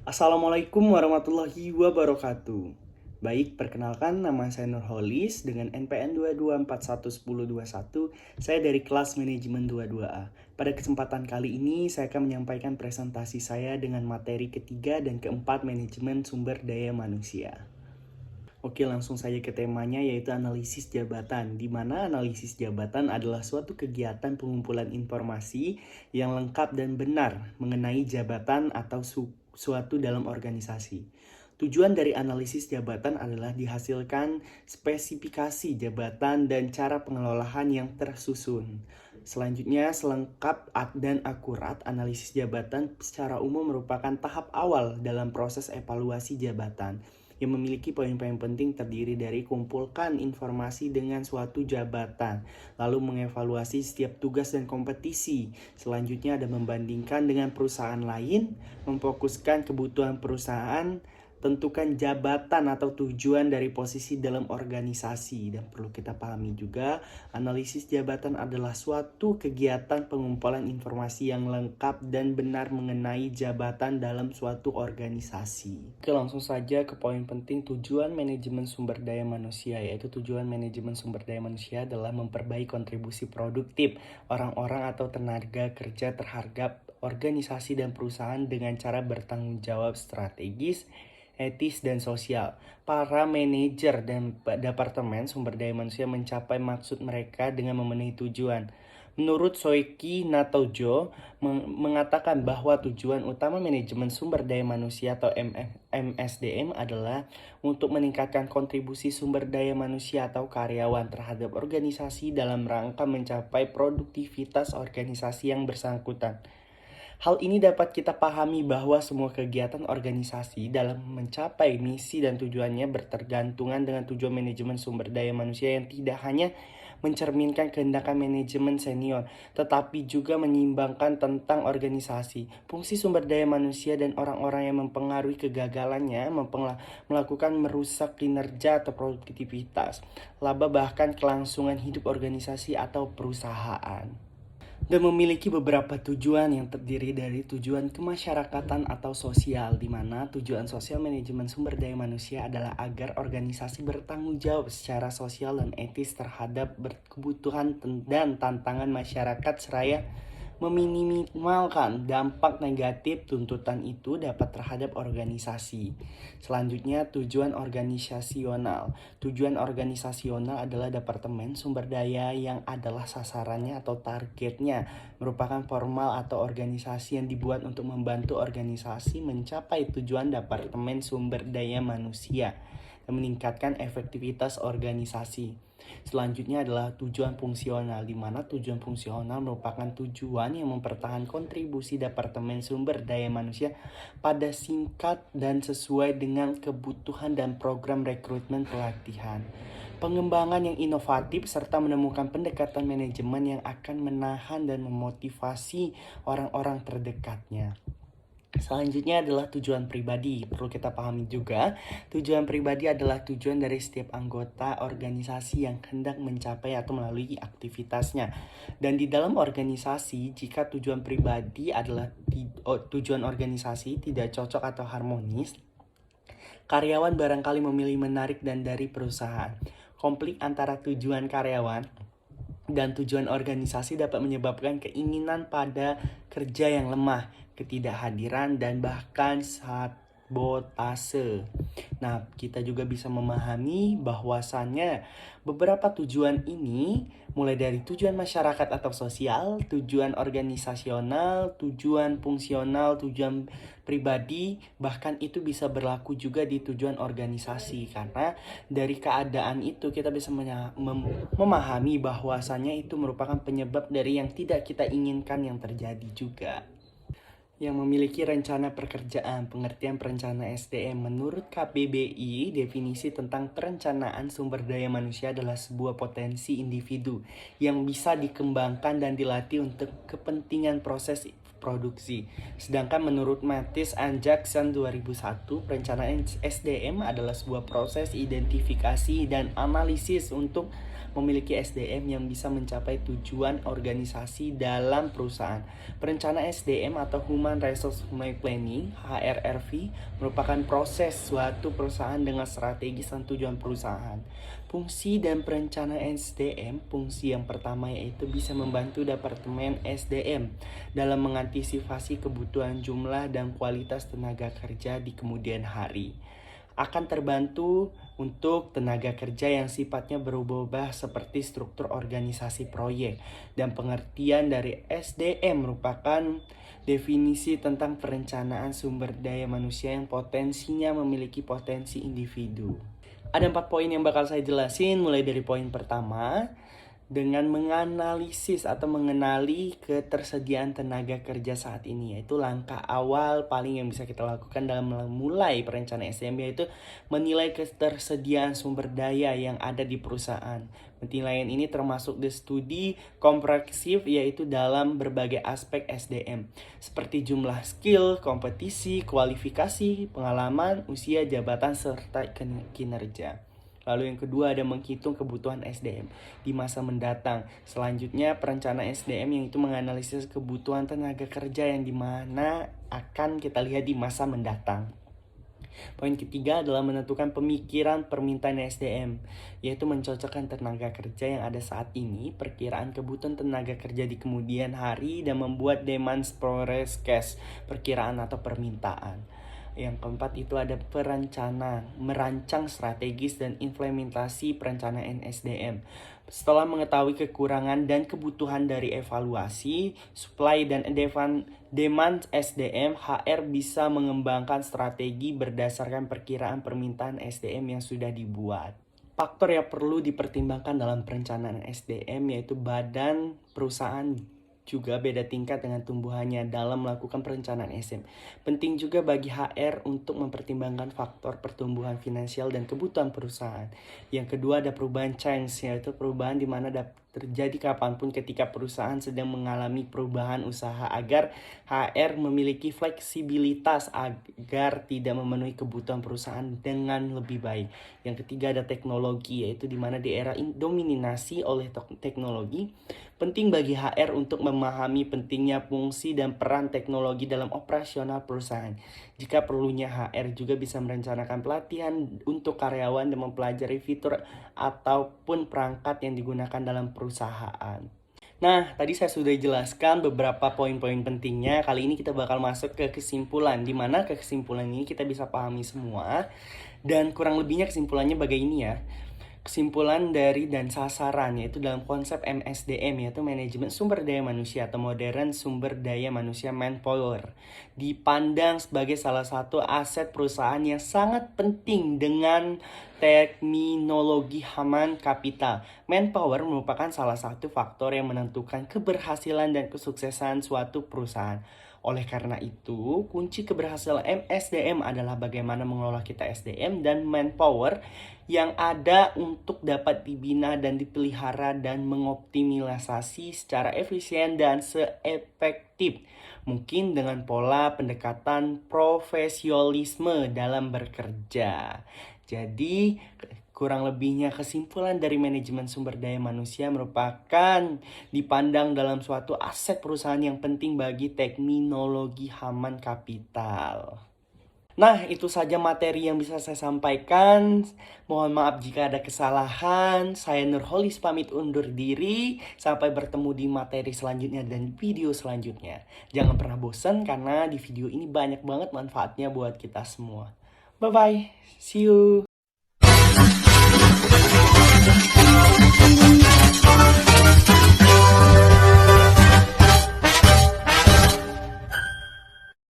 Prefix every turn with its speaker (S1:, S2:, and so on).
S1: Assalamualaikum warahmatullahi wabarakatuh. Baik, perkenalkan nama saya Nurholis dengan NPM 22411021. Saya dari kelas manajemen 22A. Pada kesempatan kali ini saya akan menyampaikan presentasi saya dengan materi ketiga dan keempat manajemen sumber daya manusia. Oke, langsung saja ke temanya, yaitu analisis jabatan, di mana analisis jabatan adalah suatu kegiatan pengumpulan informasi yang lengkap dan benar mengenai jabatan atau suatu dalam organisasi. Tujuan dari analisis jabatan adalah dihasilkan spesifikasi jabatan dan cara pengelolaan yang tersusun. Selanjutnya, selengkap dan akurat analisis jabatan secara umum merupakan tahap awal dalam proses evaluasi jabatan yang memiliki poin-poin penting terdiri dari kumpulkan informasi dengan suatu jabatan, lalu mengevaluasi setiap tugas dan kompetisi. Selanjutnya ada membandingkan dengan perusahaan lain, memfokuskan kebutuhan perusahaan, tentukan jabatan atau tujuan dari posisi dalam organisasi. Dan perlu kita pahami juga, analisis jabatan adalah suatu kegiatan pengumpulan informasi yang lengkap dan benar mengenai jabatan dalam suatu organisasi. Oke, langsung saja ke poin penting tujuan manajemen sumber daya manusia, yaitu tujuan manajemen sumber daya manusia adalah memperbaiki kontribusi produktif orang-orang atau tenaga kerja terhadap organisasi dan perusahaan dengan cara bertanggung jawab strategis, etis, dan sosial. Para manajer dan departemen sumber daya manusia mencapai maksud mereka dengan memenuhi tujuan. Menurut Soeki Natojo mengatakan bahwa tujuan utama manajemen sumber daya manusia atau MSDM adalah untuk meningkatkan kontribusi sumber daya manusia atau karyawan terhadap organisasi dalam rangka mencapai produktivitas organisasi yang bersangkutan. Hal ini dapat kita pahami bahwa semua kegiatan organisasi dalam mencapai misi dan tujuannya bertergantungan dengan tujuan manajemen sumber daya manusia yang tidak hanya mencerminkan kehendakan manajemen senior, tetapi juga menyeimbangkan tentang organisasi, fungsi sumber daya manusia dan orang-orang yang mempengaruhi kegagalannya, melakukan merusak kinerja atau produktivitas, laba bahkan kelangsungan hidup organisasi atau perusahaan. Dan memiliki beberapa tujuan yang terdiri dari tujuan kemasyarakatan atau sosial, di mana tujuan sosial manajemen sumber daya manusia adalah agar organisasi bertanggung jawab secara sosial dan etis terhadap kebutuhan dan tantangan masyarakat seraya meminimalkan dampak negatif tuntutan itu dapat terhadap organisasi. Selanjutnya, tujuan organisasional. Tujuan organisasional adalah departemen sumber daya yang adalah sasarannya atau targetnya merupakan formal atau organisasi yang dibuat untuk membantu organisasi mencapai tujuan departemen sumber daya manusia dan meningkatkan efektivitas organisasi. Selanjutnya adalah tujuan fungsional, di mana tujuan fungsional merupakan tujuan yang mempertahankan kontribusi Departemen Sumber Daya Manusia pada singkat dan sesuai dengan kebutuhan dan program rekrutmen pelatihan. Pengembangan yang inovatif serta menemukan pendekatan manajemen yang akan menahan dan memotivasi orang-orang terdekatnya. Selanjutnya adalah tujuan pribadi. Perlu kita pahami juga, tujuan pribadi adalah tujuan dari setiap anggota organisasi yang hendak mencapai atau melalui aktivitasnya. Dan di dalam organisasi, jika tujuan pribadi adalah tujuan organisasi tidak cocok atau harmonis, karyawan barangkali memilih menarik dan dari perusahaan. Konflik antara tujuan karyawan dan tujuan organisasi dapat menyebabkan keinginan pada kerja yang lemah, ketidakhadiran, dan bahkan sabotase. Nah, kita juga bisa memahami bahwasannya beberapa tujuan ini mulai dari tujuan masyarakat atau sosial, tujuan organisasional, tujuan fungsional, tujuan pribadi, bahkan itu bisa berlaku juga di tujuan organisasi. Karena dari keadaan itu kita bisa memahami bahwasannya itu merupakan penyebab dari yang tidak kita inginkan yang terjadi juga. Yang memiliki rencana pekerjaan, pengertian perencana SDM. Menurut KBBI, definisi tentang perencanaan sumber daya manusia adalah sebuah potensi individu yang bisa dikembangkan dan dilatih untuk kepentingan proses produksi. Sedangkan menurut Mattis and Jackson 2001, perencanaan SDM adalah sebuah proses identifikasi dan analisis untuk memiliki SDM yang bisa mencapai tujuan organisasi dalam perusahaan. Perencanaan SDM atau Human Resource Planning (HRRP) merupakan proses suatu perusahaan dengan strategi dan tujuan perusahaan. Fungsi dan perencanaan SDM, fungsi yang pertama yaitu bisa membantu Departemen SDM dalam mengantisipasi kebutuhan jumlah dan kualitas tenaga kerja di kemudian hari. Akan terbantu untuk tenaga kerja yang sifatnya berubah-ubah seperti struktur organisasi proyek. Dan pengertian dari SDM merupakan definisi tentang perencanaan sumber daya manusia yang potensinya memiliki potensi individu. Ada 4 poin yang bakal saya jelasin, mulai dari poin pertama, dengan menganalisis atau mengenali ketersediaan tenaga kerja saat ini, yaitu langkah awal paling yang bisa kita lakukan dalam memulai perencanaan SDM, yaitu menilai ketersediaan sumber daya yang ada di perusahaan. Penilaian ini termasuk di studi komprehensif, yaitu dalam berbagai aspek SDM seperti jumlah skill, kompetisi, kualifikasi, pengalaman, usia, jabatan, serta kinerja. Lalu yang kedua ada menghitung kebutuhan SDM di masa mendatang. Selanjutnya perencanaan SDM yang itu menganalisis kebutuhan tenaga kerja yang dimana akan kita lihat di masa mendatang. Poin ketiga adalah menentukan pemikiran permintaan SDM, yaitu mencocokkan tenaga kerja yang ada saat ini, perkiraan kebutuhan tenaga kerja di kemudian hari, dan membuat demand forecast, perkiraan atau permintaan. Yang keempat itu ada merancang strategis dan implementasi perencanaan SDM. Setelah mengetahui kekurangan dan kebutuhan dari evaluasi, supply dan demand SDM, HR bisa mengembangkan strategi berdasarkan perkiraan permintaan SDM yang sudah dibuat. Faktor yang perlu dipertimbangkan dalam perencanaan SDM yaitu badan perusahaan juga beda tingkat dengan tumbuhannya dalam melakukan perencanaan SDM. Penting juga bagi HR untuk mempertimbangkan faktor pertumbuhan finansial dan kebutuhan perusahaan. Yang kedua ada perubahan change, yaitu perubahan di mana terjadi kapanpun ketika perusahaan sedang mengalami perubahan usaha, agar HR memiliki fleksibilitas agar tidak memenuhi kebutuhan perusahaan dengan lebih baik. Yang ketiga ada teknologi, yaitu di mana di era dominasi oleh teknologi, penting bagi HR untuk memahami pentingnya fungsi dan peran teknologi dalam operasional perusahaan. Jika perlunya, HR juga bisa merencanakan pelatihan untuk karyawan dan mempelajari fitur ataupun perangkat yang digunakan dalam perusahaan. Nah, tadi saya sudah jelaskan beberapa poin-poin pentingnya. Kali ini kita bakal masuk ke kesimpulan, di mana kesimpulan ini kita bisa pahami semua. Dan kurang lebihnya kesimpulannya begini ya. Kesimpulan dari dan sasaran, yaitu dalam konsep MSDM, yaitu manajemen sumber daya manusia atau modern sumber daya manusia manpower, dipandang sebagai salah satu aset perusahaan yang sangat penting dengan terminologi human capital. Manpower merupakan salah satu faktor yang menentukan keberhasilan dan kesuksesan suatu perusahaan. Oleh karena itu, kunci keberhasilan MSDM adalah bagaimana mengelola kita SDM dan manpower yang ada untuk dapat dibina dan dipelihara dan mengoptimalisasi secara efisien dan seefektif mungkin dengan pola pendekatan profesionalisme dalam bekerja. Jadi, kurang lebihnya kesimpulan dari manajemen sumber daya manusia merupakan dipandang dalam suatu aset perusahaan yang penting bagi terminologi human capital. Nah, itu saja materi yang bisa saya sampaikan. Mohon maaf jika ada kesalahan. Saya Nurholis pamit undur diri. Sampai bertemu di materi selanjutnya dan video selanjutnya. Jangan pernah bosan karena di video ini banyak banget manfaatnya buat kita semua. Bye-bye. See you.